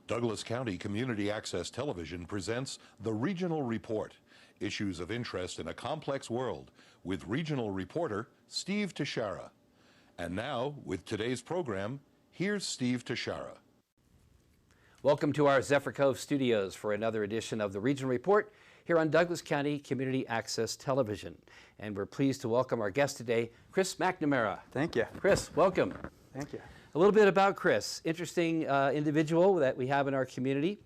Douglas County Community Access Television presents the Regional Report, issues of interest in a complex world, with Regional Reporter Steve Teshara. And now, with today's program, here's Steve Teshara. Welcome to our Zephyr Cove studios for another edition of the Regional Report here on Douglas County Community Access Television. And we're pleased to welcome our guest today, Chris McNamara. Thank you. Chris, welcome. Thank you. A little bit about Chris. Interesting individual that we have in our community.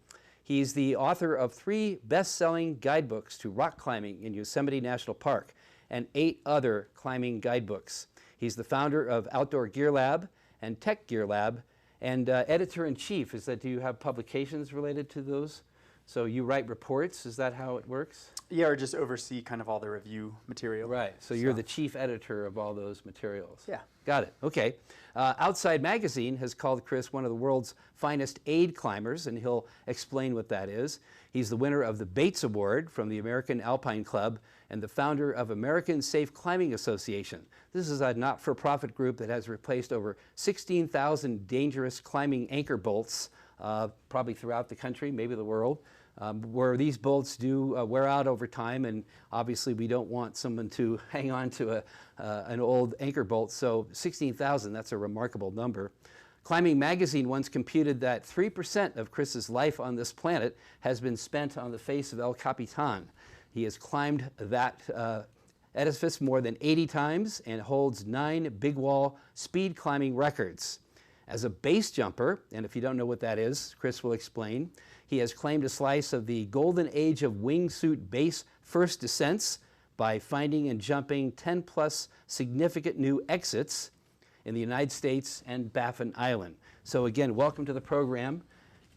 He's the author of 3 best-selling guidebooks to rock climbing in Yosemite National Park and 8 other climbing guidebooks. He's the founder of OutdoorGearLab and TechGearLab and editor-in-chief. Do you have publications related to those? So you write reports, is that how it works? Yeah, or just oversee kind of all the review material. Right, so you're the chief editor of all those materials. Yeah. Got it, okay. Outside Magazine has called Chris one of the world's finest aid climbers, and he'll explain what that is. He's the winner of the Bates Award from the American Alpine Club and the founder of American Safe Climbing Association. This is a not-for-profit group that has replaced over 16,000 dangerous climbing anchor bolts, probably throughout the country, maybe the world, where these bolts do wear out over time, and obviously we don't want someone to hang on to an old anchor bolt, so 16,000, that's a remarkable number. Climbing Magazine once computed that 3% of Chris's life on this planet has been spent on the face of El Capitan. He has climbed that edifice more than 80 times and holds 9 big wall speed climbing records. As a base jumper, and if you don't know what that is, Chris will explain, he has claimed a slice of the golden age of wingsuit base first descents by finding and jumping 10 plus significant new exits in the United States and Baffin Island. So again, welcome to the program.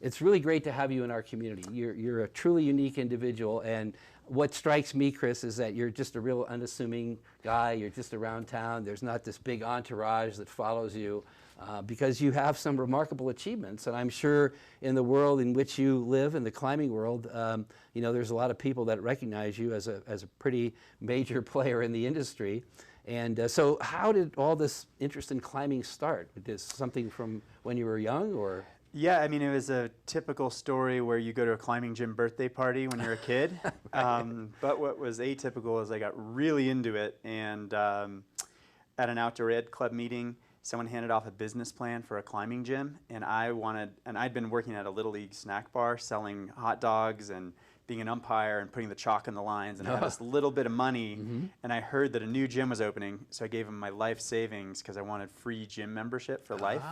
It's really great to have you in our community. You're a truly unique individual, and what strikes me, Chris, is that you're just a real unassuming guy. You're just around town. There's not this big entourage that follows you. Because you have some remarkable achievements, and I'm sure in the world in which you live, in the climbing world, you know, there's a lot of people that recognize you as a pretty major player in the industry. And so how did all this interest in climbing start? Was this something from when you were young, or? Yeah, I mean, it was a typical story where you go to a climbing gym birthday party when you're a kid. Right. But what was atypical is I got really into it, and at an outdoor ed club meeting, someone handed off a business plan for a climbing gym, and I'd been working at a Little League snack bar selling hot dogs and being an umpire and putting the chalk on the lines, and I had this little bit of money, and I heard that a new gym was opening, so I gave them my life savings because I wanted free gym membership for life,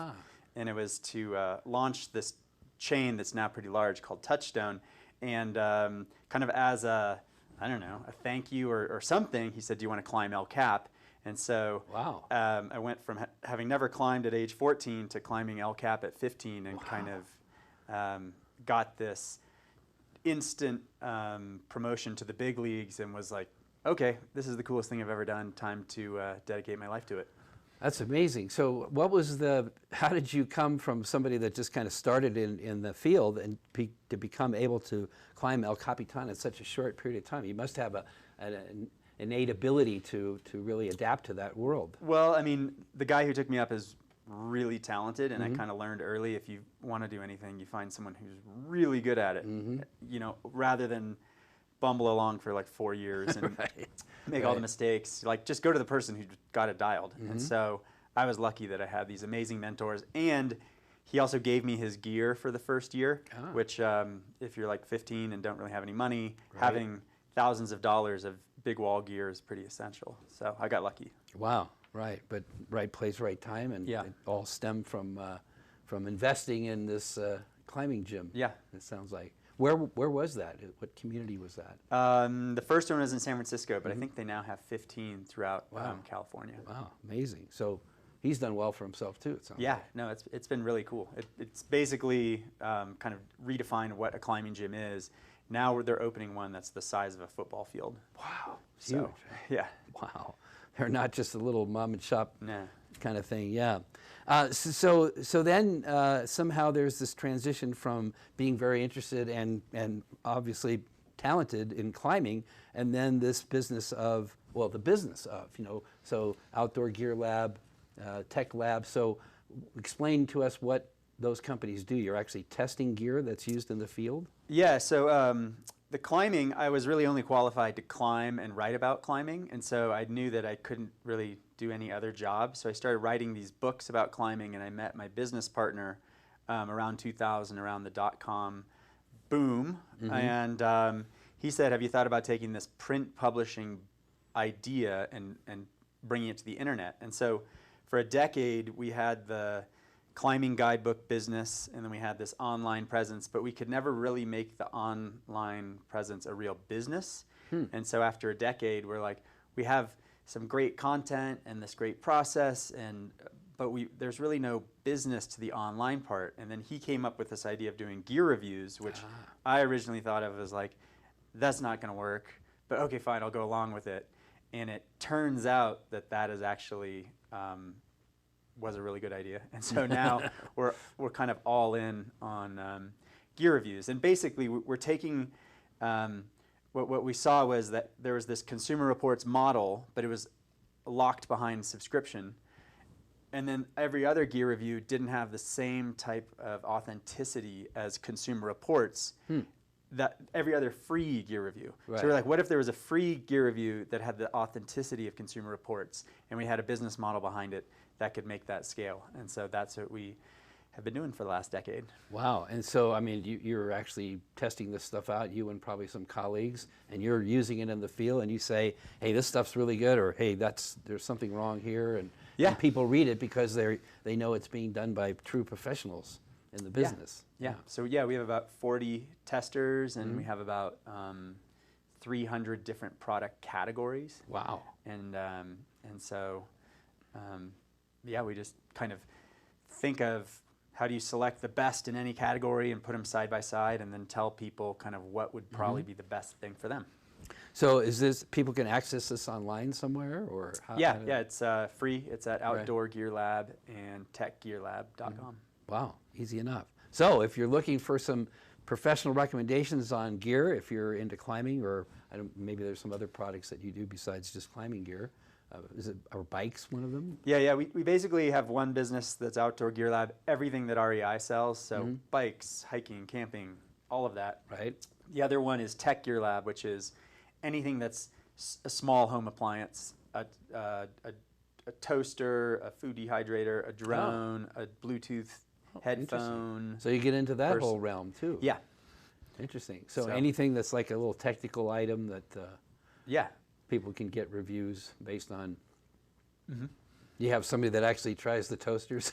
and it was to launch this chain that's now pretty large called Touchstone, and kind of as a, I don't know, a thank you or something, he said, do you want to climb El Cap? And so I went from having never climbed at age 14 to climbing El Cap at 15, and kind of got this instant promotion to the big leagues, and was like, okay, this is the coolest thing I've ever done. Time to dedicate my life to it. That's amazing. So how did you come from somebody that just kind of started in the field and to become able to climb El Capitan in such a short period of time? You must have an innate ability to really adapt to that world. Well, I mean, the guy who took me up is really talented, and I kind of learned early, if you want to do anything, you find someone who's really good at it, you know, rather than bumble along for like 4 years and make all the mistakes. Like, just go to the person who got it dialed. And so I was lucky that I had these amazing mentors, and he also gave me his gear for the first year, which if you're like 15 and don't really have any money, having thousands of dollars of big wall gear is pretty essential. So I got lucky. Wow, right. But right place, right time, and it all stemmed from investing in this climbing gym. Yeah. It sounds like. Where was that? What community was that? The first one was in San Francisco, but I think they now have 15 throughout California. Wow, amazing. So he's done well for himself too, it sounds like. No, it's been really cool. It's basically kind of redefined what a climbing gym is. Now they're opening one that's the size of a football field. Wow, so, huge. Yeah. Wow, they're not just a little mom and shop kind of thing. Yeah. So then somehow there's this transition from being very interested and obviously talented in climbing, and then this business of, well, the business of, you know, so Outdoor Gear Lab, Tech Lab. So explain to us what those companies do. You're actually testing gear that's used in the field? Yeah, so the climbing, I was really only qualified to climb and write about climbing, and so I knew that I couldn't really do any other job. So I started writing these books about climbing, and I met my business partner around 2000, around the dot-com boom, and he said, have you thought about taking this print publishing idea and bringing it to the internet? And so for a decade, we had the climbing guidebook business, and then we had this online presence, but we could never really make the online presence a real business. And so after a decade, we're like, we have some great content and this great process, but there's really no business to the online part. And then he came up with this idea of doing gear reviews, which I originally thought of as like, that's not going to work, but okay, fine, I'll go along with it. And it turns out that that is actually was a really good idea. And so now we're kind of all in on gear reviews. And basically we're taking, what we saw was that there was this Consumer Reports model, but it was locked behind subscription. And then every other gear review didn't have the same type of authenticity as Consumer Reports. That every other free gear review. Right. So we're like, what if there was a free gear review that had the authenticity of Consumer Reports, and we had a business model behind it that could make that scale? And so that's what we have been doing for the last decade. Wow. And so, I mean, you're actually testing this stuff out, you and probably some colleagues, and you're using it in the field, and you say, hey, this stuff's really good, or hey, there's something wrong here, and people read it because they know it's being done by true professionals in the business. Yeah. So we have about 40 testers, and we have about 300 different product categories. Wow. And so we just kind of think of how do you select the best in any category and put them side by side, and then tell people kind of what would probably be the best thing for them. So is this, people can access this online somewhere, or how? Yeah, it's free. It's at OutdoorGearLab and TechGearLab.com. Wow, easy enough. So if you're looking for some professional recommendations on gear, if you're into climbing, or maybe there's some other products that you do besides just climbing gear. Are bikes one of them? Yeah. We basically have one business that's Outdoor Gear Lab, everything that REI sells, so bikes, hiking, camping, all of that. Right. The other one is Tech Gear Lab, which is anything that's a small home appliance, a toaster, a food dehydrator, a drone, a Bluetooth headphone. So you get into that whole realm too. Yeah. Interesting. So anything that's like a little technical item that people can get reviews based on. You have somebody that actually tries the toasters?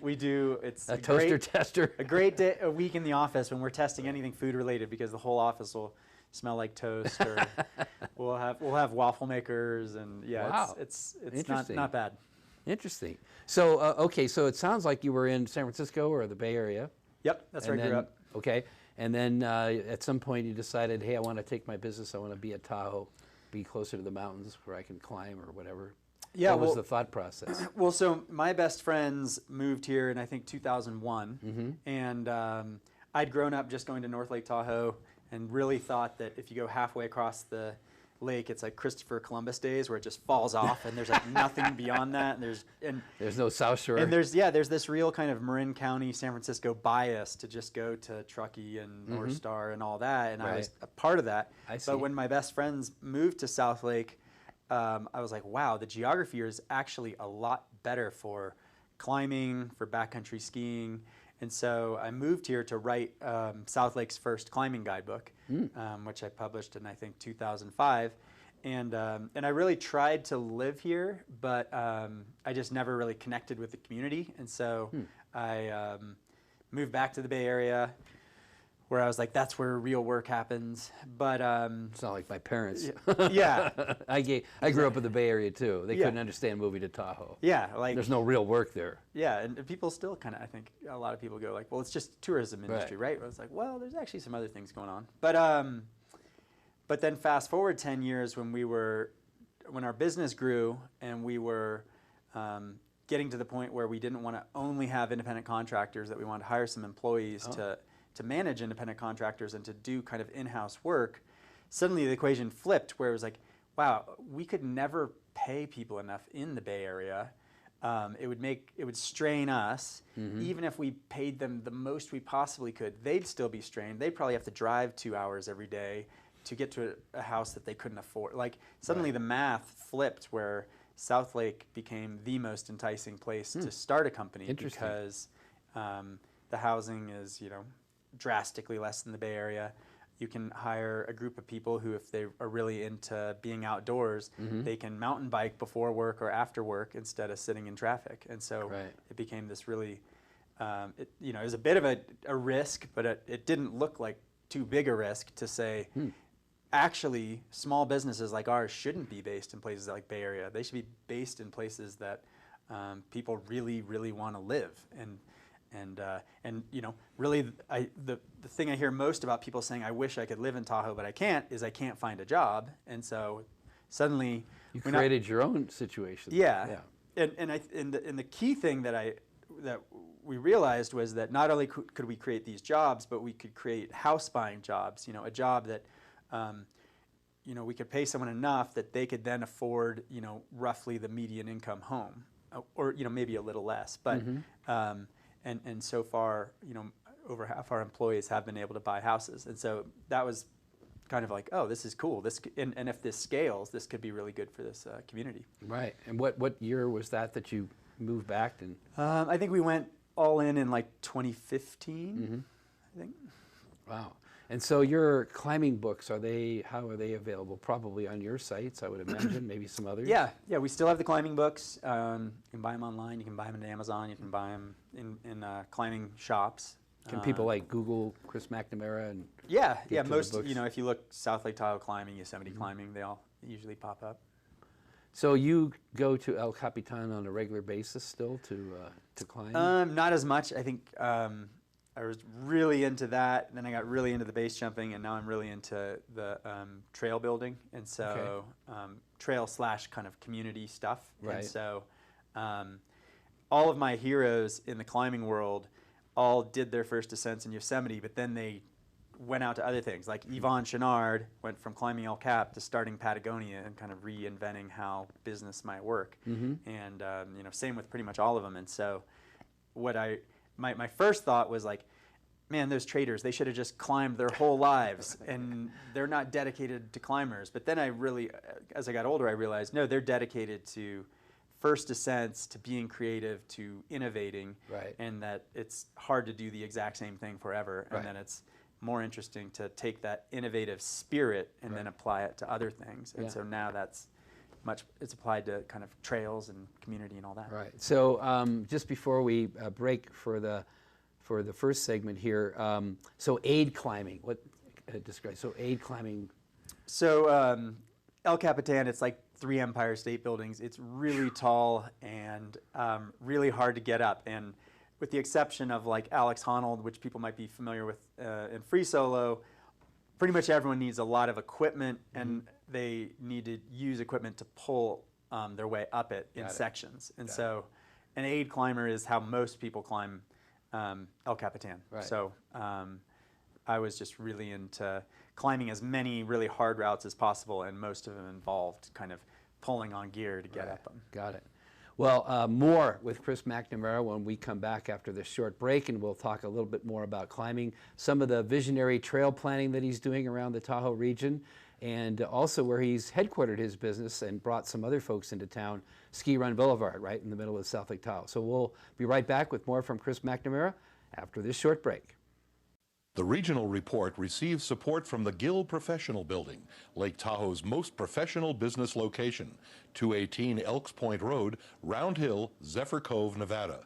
We do. It's a toaster tester. A great day, a week in the office when we're testing anything food related, because the whole office will smell like toast, or we'll have waffle makers, and it's not bad. Interesting. So okay, so it sounds like you were in San Francisco or the Bay Area. Yep, that's where I grew up. Okay, and then at some point you decided, hey, I want to take my business, I want to be at Tahoe, be closer to the mountains where I can climb or whatever. Yeah, what was the thought process? Well, so my best friends moved here in, I think, 2001, and I'd grown up just going to North Lake Tahoe, and really thought that if you go halfway across the lake, it's like Christopher Columbus days, where it just falls off, and there's like nothing beyond that, and there's no South Shore. And there's this real kind of Marin County, San Francisco bias to just go to Truckee and North Star and all that, and I was a part of that. But when my best friends moved to South Lake, I was like, wow, the geography here is actually a lot better for climbing, for backcountry skiing. And so I moved here to write South Lake's first climbing guidebook, which I published in, I think, 2005. And I really tried to live here, but I just never really connected with the community. And so I moved back to the Bay Area, where I was like, that's where real work happens. But it's not like my parents. Yeah. I grew up in the Bay Area too. They couldn't understand moving to Tahoe. Yeah, like there's no real work there. Yeah, and people still kind of, I think a lot of people go like, well, it's just tourism industry, right? It's like, well, there's actually some other things going on. But then fast forward 10 years when our business grew, and we were getting to the point where we didn't want to only have independent contractors, that we wanted to hire some employees to manage independent contractors and to do kind of in-house work. Suddenly the equation flipped, where it was like, wow, we could never pay people enough in the Bay Area. it would strain us. Even if we paid them the most we possibly could, they'd still be strained. They'd probably have to drive 2 hours every day to get to a house that they couldn't afford. Like suddenly the math flipped where South Lake became the most enticing place to start a company because the housing is, drastically less than the Bay Area. You can hire a group of people who, if they are really into being outdoors, they can mountain bike before work or after work instead of sitting in traffic. And so it became this really, it was a bit of a risk, but it didn't look like too big a risk to say, actually, small businesses like ours shouldn't be based in places like Bay Area. They should be based in places that people really, really want to live. And really, the thing I hear most about people saying, I wish I could live in Tahoe, but I can't, is I can't find a job. And so suddenly... You created your own situation. Yeah. And the key thing that we realized was that not only could we create these jobs, but we could create house buying jobs, a job that, we could pay someone enough that they could then afford, roughly the median income home, or, maybe a little less. But, and so far, over half our employees have been able to buy houses. And so that was kind of like, oh, this is cool. And if this scales, this could be really good for this community. Right. And what year was that you moved back? And I think we went all in like 2015, I think. Wow. And so your climbing books, how are they available? Probably on your sites, I would imagine, maybe some others? Yeah, we still have the climbing books. You can buy them online, you can buy them on Amazon, you can buy them in climbing shops. Can people like Google Chris McNamara and most, if you look South Lake Tahoe climbing, Yosemite climbing, they all usually pop up. So you go to El Capitan on a regular basis still to climb? Not as much. I think I was really into that, then I got really into the base jumping, and now I'm really into the trail building, and so trail / kind of community stuff. Right. And so all of my heroes in the climbing world all did their first ascents in Yosemite, but then they went out to other things. Like Yvon Chouinard went from climbing El Cap to starting Patagonia and kind of reinventing how business might work. And same with pretty much all of them. And so my first thought was like, man, those traders, they should have just climbed their whole lives, and they're not dedicated to climbers. But then as I got older, I realized, no, they're dedicated to first ascents, to being creative, to innovating, and that it's hard to do the exact same thing forever, and then it's more interesting to take that innovative spirit and then apply it to other things. And so now it's applied to kind of trails and community and all that. Right. So just before we break for the first segment here, so aid climbing, describe? So aid climbing. So El Capitan, it's like 3 Empire State Buildings. It's really tall and really hard to get up. And with the exception of like Alex Honnold, which people might be familiar with in free solo, pretty much everyone needs a lot of equipment, and they need to use equipment to pull their way up it in sections. And so an aid climber is how most people climb El Capitan. Right. So I was just really into climbing as many really hard routes as possible, and most of them involved kind of pulling on gear to get up them. Got it. Well, more with Chris McNamara when we come back after this short break, and we'll talk a little bit more about climbing, some of the visionary trail planning that he's doing around the Tahoe region, and also where he's headquartered his business and brought some other folks into town, Ski Run Boulevard, right in the middle of South Lake Tahoe. So we'll be right back with more from Chris McNamara after this short break. The Regional Report receives support from the Gill Professional Building, Lake Tahoe's most professional business location, 218 Elks Point Road, Round Hill, Zephyr Cove, Nevada.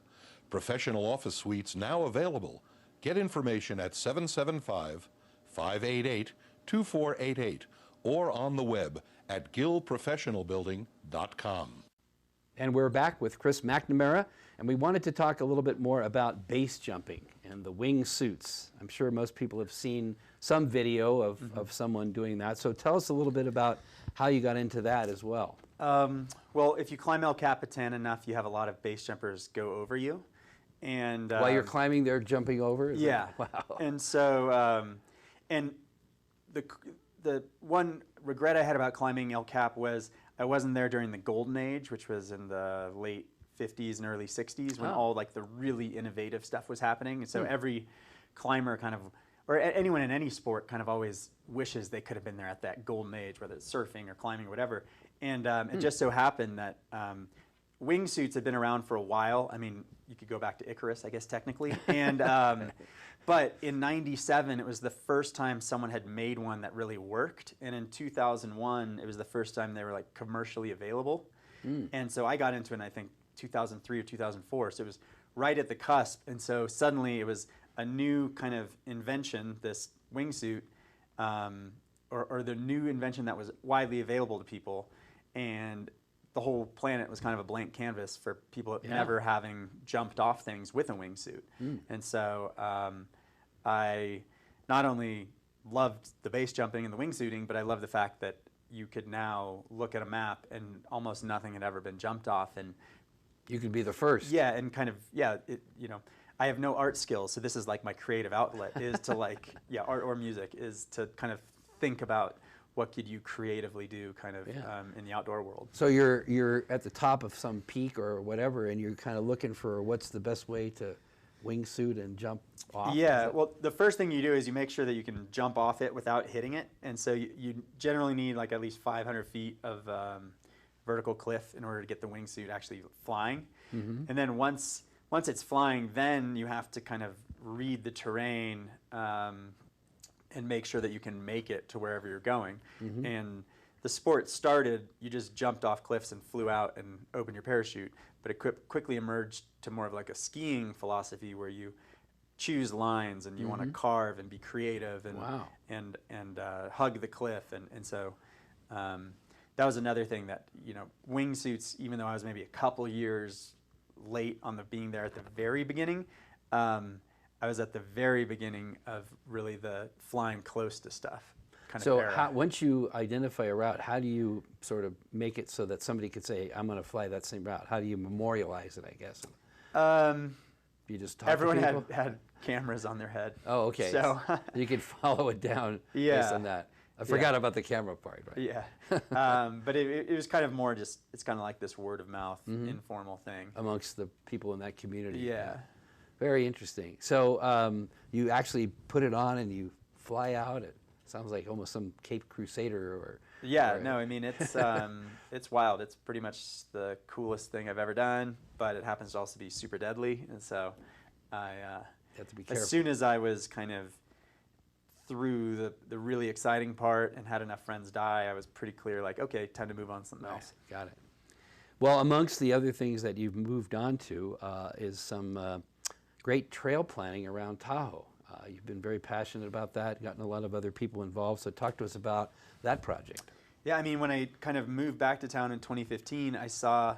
Professional office suites now available. Get information at 775-588-2488 or on the web at gillprofessionalbuilding.com. And we're back with Chris McNamara, and we wanted to talk a little bit more about base jumping and the wing suits. I'm sure most people have seen some video of someone doing that. So tell us a little bit about how you got into that as well. Well, if you climb El Capitan enough, you have a lot of base jumpers go over you. And while you're climbing, they're jumping over? Wow. And so, and the one regret I had about climbing El Cap was I wasn't there during the golden age, which was in the late 50s and early 60s when all like the really innovative stuff was happening. And so every climber kind of, or anyone in any sport kind of always wishes they could have been there at that golden age, whether it's surfing or climbing or whatever. And it just so happened that wingsuits had been around for a while. I mean, you could go back to Icarus, I guess, technically. And but in '97, it was the first time someone had made one that really worked. And in 2001, it was the first time they were like commercially available. And so I got into it in, I think, 2003 or 2004. So it was right at the cusp. And so suddenly it was a new kind of invention, this wingsuit, or the new invention that was widely available to people. And the whole planet was kind of a blank canvas for people never having jumped off things with a wingsuit. And so I not only loved the base jumping and the wingsuiting, but I loved the fact that you could now look at a map and almost nothing had ever been jumped off. And you could be the first. Yeah, and kind of, you know, I have no art skills, so this is like my creative outlet is to like, art or music, is to kind of think about what could you creatively do kind of in the outdoor world. So you're at the top of some peak or whatever, and you're kind of looking for what's the best way to wingsuit and jump off? Yeah, well, the first thing you do is you make sure that you can jump off it without hitting it. And so you generally need like at least 500 feet of vertical cliff in order to get the wingsuit actually flying. And then once it's flying, then you have to kind of read the terrain and make sure that you can make it to wherever you're going. And the sport started, you just jumped off cliffs and flew out and opened your parachute, but it quickly emerged to more of like a skiing philosophy where you choose lines and you want to carve and be creative and hug the cliff. And so that was another thing that, you know, wingsuits, even though I was maybe a couple years late on being there at the very beginning, I was at the very beginning of really the flying close to stuff kind of era. So once you identify a route, how do you sort of make it so that somebody could say, I'm going to fly that same route? How do you memorialize it, I guess? You just talk everyone to people? had cameras on their head. Oh, okay. So you could follow it down based on that. I forgot about the camera part, right? Yeah. But it was kind of more just, it's kind of like this word of mouth, informal thing. Amongst the people in that community. Yeah. Very interesting. So you actually put it on and you fly out. It sounds like almost some Cape Crusader or... Yeah, no, I mean, it's it's wild. It's pretty much the coolest thing I've ever done, but it happens to also be super deadly. And so I, you have to be careful. as soon as I was kind of through the really exciting part and had enough friends die, I was pretty clear, like, okay, time to move on to something else. Got it. Well, amongst the other things that you've moved on to is some great trail planning around Tahoe. You've been very passionate about that, gotten a lot of other people involved, so talk to us about that project. Yeah, I mean, when I kind of moved back to town in 2015, I saw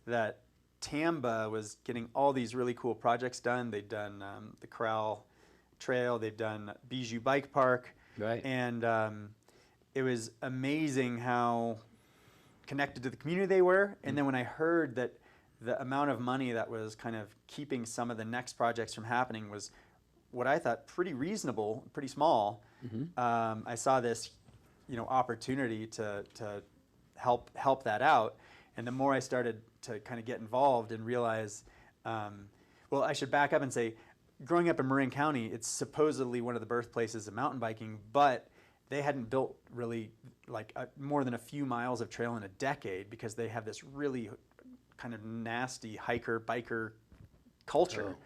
that Tamba was getting all these really cool projects done. They'd done the Corral Trail, they've done Bijou Bike Park, right. And it was amazing how connected to the community they were. And then when I heard that the amount of money that was kind of keeping some of the next projects from happening was what I thought pretty reasonable, pretty small. I saw this, you know, opportunity to help that out, and the more I started to kind of get involved and realize, well, I should back up and say, growing up in Marin County, it's supposedly one of the birthplaces of mountain biking, but they hadn't built really like more than a few miles of trail in a decade because they have this really kind of nasty hiker biker culture.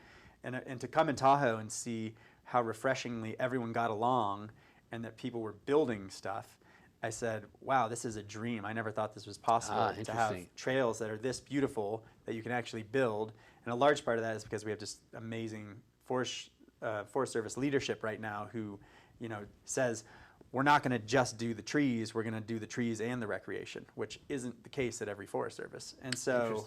And to come in Tahoe and see how refreshingly everyone got along and that people were building stuff, I said, wow, this is a dream. I never thought this was possible to have trails that are this beautiful that you can actually build. And a large part of that is because we have just amazing Forest Service leadership right now who, you know, says, we're not going to just do the trees, we're going to do the trees and the recreation, which isn't the case at every Forest Service. And so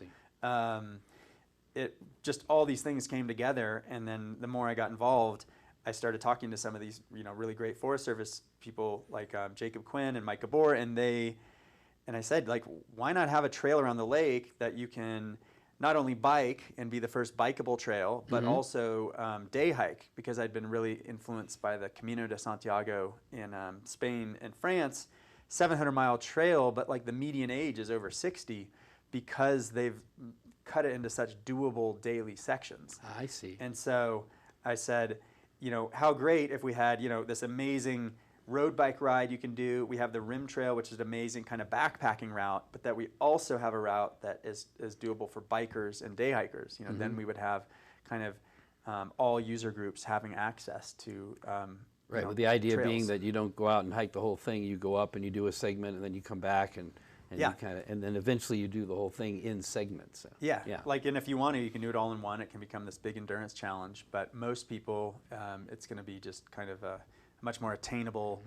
it just all these things came together, and then the more I got involved, I started talking to some of these, you know, really great Forest Service people like Jacob Quinn and Mike Gabor, and I said, like, why not have a trail around the lake that you can not only bike and be the first bikeable trail, but also day hike, because I'd been really influenced by the Camino de Santiago in Spain and France, 700-mile trail, but like the median age is over 60 because they've cut it into such doable daily sections. I see. And so I said, how great if we had, this amazing road bike ride you can do. We have the Rim Trail, which is an amazing kind of backpacking route, but that we also have a route that is doable for bikers and day hikers. Then we would have kind of all user groups having access to right, with the idea trails. being that you don't go out and hike the whole thing. You go up and you do a segment, and then you come back and yeah. and then eventually you do the whole thing in segments. So, yeah. And if you want to, you can do it all in one. It can become this big endurance challenge. But most people, it's going to be just kind of a much more attainable,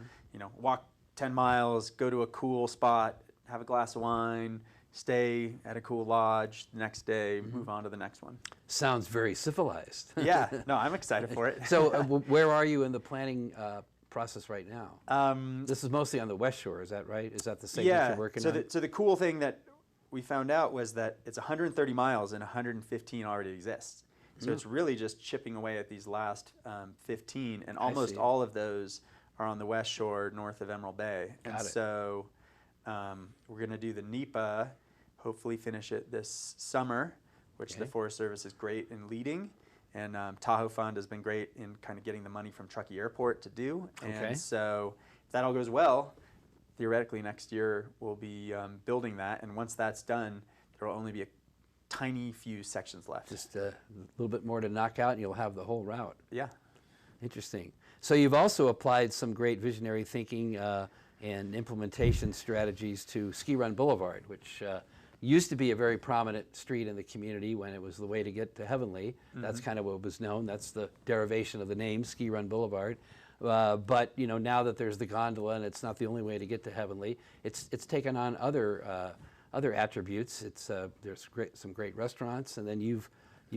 walk 10 miles, go to a cool spot, have a glass of wine, stay at a cool lodge the next day, move on to the next one. Sounds very civilized. Yeah, no, I'm excited for it. So where are you in the planning process right now? This is mostly on the West Shore, is that right? Is that the segment you're working on? So the cool thing that we found out was that it's 130 miles and 115 already exists. So it's really just chipping away at these last 15, and almost all of those are on the West Shore north of Emerald Bay. And so we're going to do the NEPA, hopefully finish it this summer, which the Forest Service is great in leading. And Tahoe Fund has been great in kind of getting the money from Truckee Airport to do. And so if that all goes well, theoretically next year we'll be building that. And once that's done, there will only be a tiny few sections left. Just a little bit more to knock out and you'll have the whole route. Yeah. Interesting. So you've also applied some great visionary thinking and implementation strategies to Ski Run Boulevard, which used to be a very prominent street in the community when it was the way to get to Heavenly. That's kind of what was known. That's the derivation of the name, Ski Run Boulevard. But now that there's the gondola and it's not the only way to get to Heavenly, it's taken on other attributes. There's some great restaurants, and then you've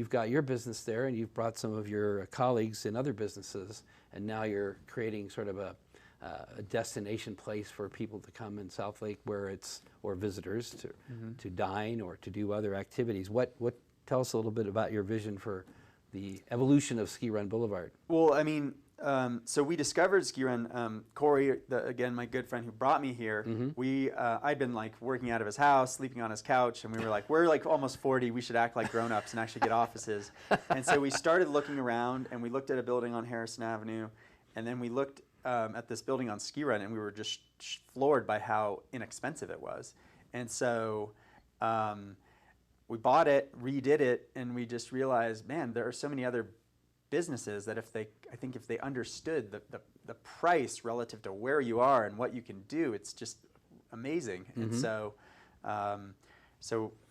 got your business there, and you've brought some of your colleagues in other businesses, and now you're creating sort of a destination place for people to come in South Lake, or visitors to dine or to do other activities. Tell us a little bit about your vision for the evolution of Ski Run Boulevard. Well, I mean, so we discovered Ski Run. Corey, again, my good friend who brought me here, I'd been like working out of his house, sleeping on his couch, and we were like, we're like almost 40, we should act like grown-ups and actually get offices. And so we started looking around, and we looked at a building on Harrison Avenue, and then we looked at this building on Ski Run, and we were just floored by how inexpensive it was. And so we bought it, redid it, and we just realized, man, there are so many other businesses that if they understood the price relative to where you are and what you can do, it's just amazing. And so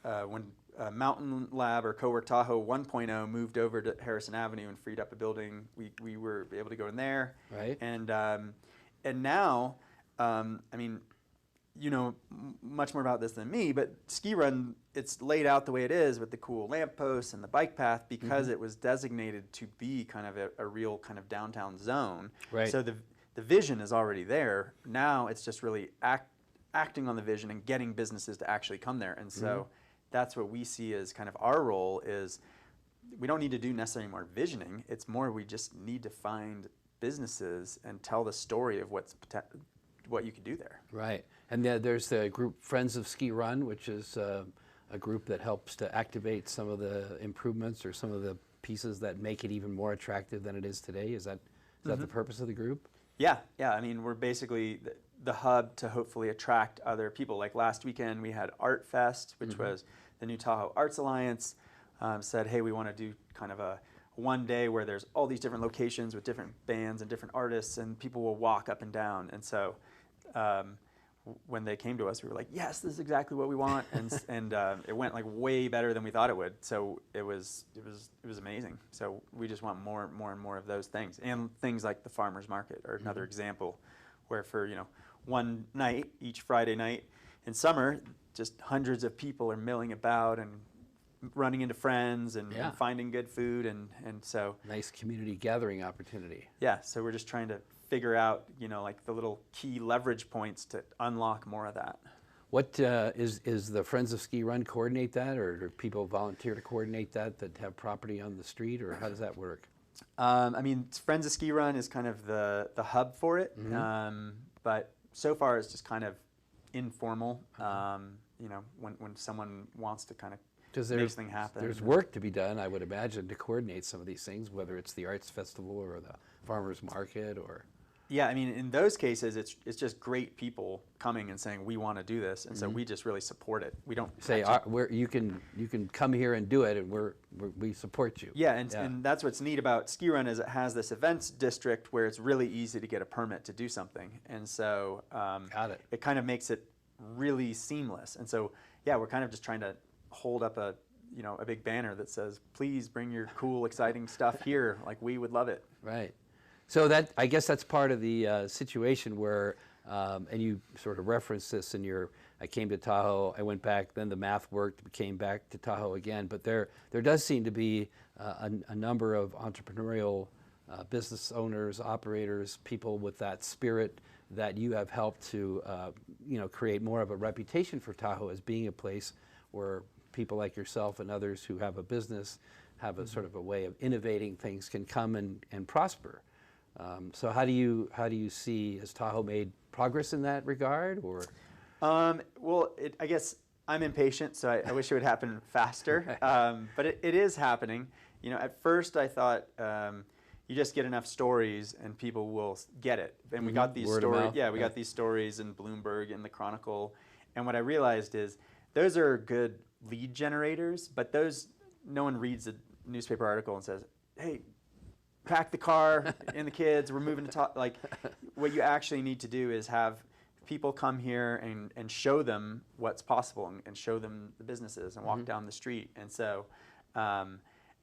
when Mountain Lab or Cowork Tahoe 1.0 moved over to Harrison Avenue and freed up a building, we were able to go in there. Right. And now, I mean, you know much more about this than me, but Ski Run, it's laid out the way it is with the cool lampposts and the bike path because it was designated to be kind of a real kind of downtown zone. Right. So the vision is already there. Now it's just really acting on the vision and getting businesses to actually come there. And so that's what we see as kind of our role is we don't need to do necessarily more visioning. It's more we just need to find businesses and tell the story of what you could do there. Right. And there's the group Friends of Ski Run, which is a group that helps to activate some of the improvements or some of the pieces that make it even more attractive than it is today. Is that the purpose of the group? Yeah. I mean, we're basically the hub to hopefully attract other people. Like last weekend, we had Art Fest, which was the New Tahoe Arts Alliance, said, hey, we want to do kind of a one day where there's all these different locations with different bands and different artists, and people will walk up and down. And so when they came to us, we were like, yes, this is exactly what we want. And it went like way better than we thought it would. So it was amazing. So we just want more and more of those things. And things like the farmers market are another example where for, one night, each Friday night in summer, just hundreds of people are milling about and running into friends and finding good food. And so nice community gathering opportunity. Yeah. So we're just trying to figure out, like the little key leverage points to unlock more of that. What is the Friends of Ski Run coordinate that, or do people volunteer to coordinate that have property on the street, or how does that work? I mean, Friends of Ski Run is kind of the hub for it, but so far it's just kind of informal. When someone wants to kind of Because makes things happen. there's work to be done, I would imagine, to coordinate some of these things, whether it's the arts festival or the farmers market or. Yeah, I mean, in those cases, it's just great people coming and saying we want to do this, and so we just really support it. We don't say you can come here and do it, and we support you. Yeah, and that's what's neat about Ski Run is it has this events district where it's really easy to get a permit to do something, and so it kind of makes it really seamless. And so yeah, we're kind of just trying to hold up a big banner that says, please bring your cool, exciting stuff here. Like, we would love it. Right. So I guess that's part of the situation where, and you sort of referenced this in your, I came to Tahoe, I went back, then the math worked, came back to Tahoe again. But there does seem to be a number of entrepreneurial business owners, operators, people with that spirit that you have helped to, create more of a reputation for Tahoe as being a place where people like yourself and others who have a business have a sort of a way of innovating things can come and prosper. So how do you see, has Tahoe made progress in that regard, or? Well, I guess I'm impatient, so I wish it would happen faster. But it is happening. At first I thought you just get enough stories and people will get it. And we got these stories. Yeah, we got these stories in Bloomberg and the Chronicle. And what I realized is those are good lead generators, but no one reads a newspaper article and says, hey, pack the car and the kids, we're moving to Tahoe. Like, what you actually need to do is have people come here and show them what's possible and show them the businesses and walk down the street. And so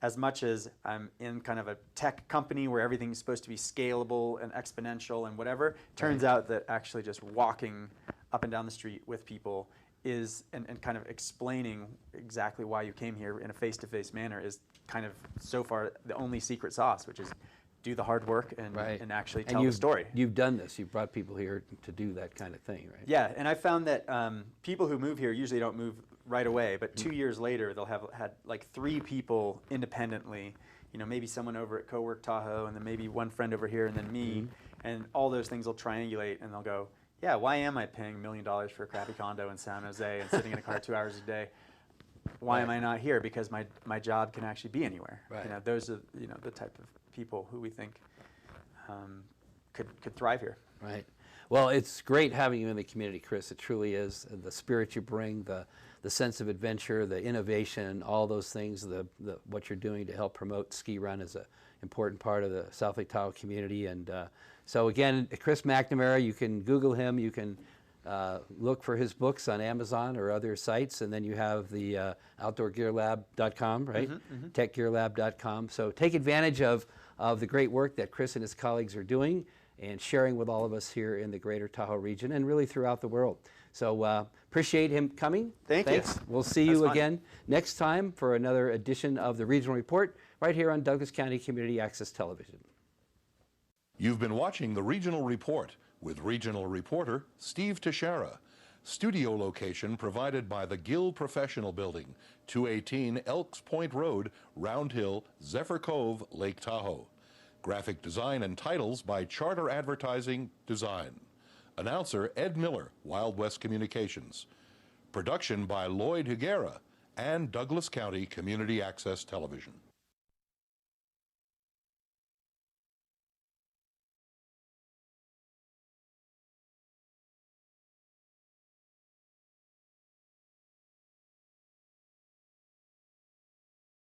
as much as I'm in kind of a tech company where everything's supposed to be scalable and exponential and whatever, turns out that actually just walking up and down the street with people is, and kind of explaining exactly why you came here in a face-to-face manner is kind of so far the only secret sauce, which is do the hard work and actually tell the story. You've done this. You've brought people here to do that kind of thing, right? Yeah, and I found that people who move here usually don't move right away, but 2 years later they'll have had like 3 people independently, maybe someone over at Cowork Tahoe, and then maybe one friend over here, and then me, and all those things will triangulate, and they'll go, yeah, why am I paying $1 million for a crappy condo in San Jose and sitting in a car 2 hours a day? Why am I not here? Because my job can actually be anywhere. Right. Those are the type of people who we think could thrive here. Right. Well, it's great having you in the community, Chris. It truly is. The spirit you bring, the sense of adventure, the innovation, all those things, what you're doing to help promote Ski Run is an important part of the South Lake Tahoe community. And so again, Chris McNamara, you can Google him. You can look for his books on Amazon or other sites, and then you have the OutdoorGearLab.com, right? TechGearLab.com. So take advantage of the great work that Chris and his colleagues are doing and sharing with all of us here in the greater Tahoe region and really throughout the world. So appreciate him coming. Thanks. We'll see you again next time for another edition of the Regional Report right here on Douglas County Community Access Television. You've been watching the Regional Report with Regional Reporter Steve Teshara. Studio location provided by the Gill Professional Building, 218 Elks Point Road, Round Hill, Zephyr Cove, Lake Tahoe. Graphic design and titles by Charter Advertising Design. Announcer Ed Miller, Wild West Communications. Production by Lloyd Higuera and Douglas County Community Access Television.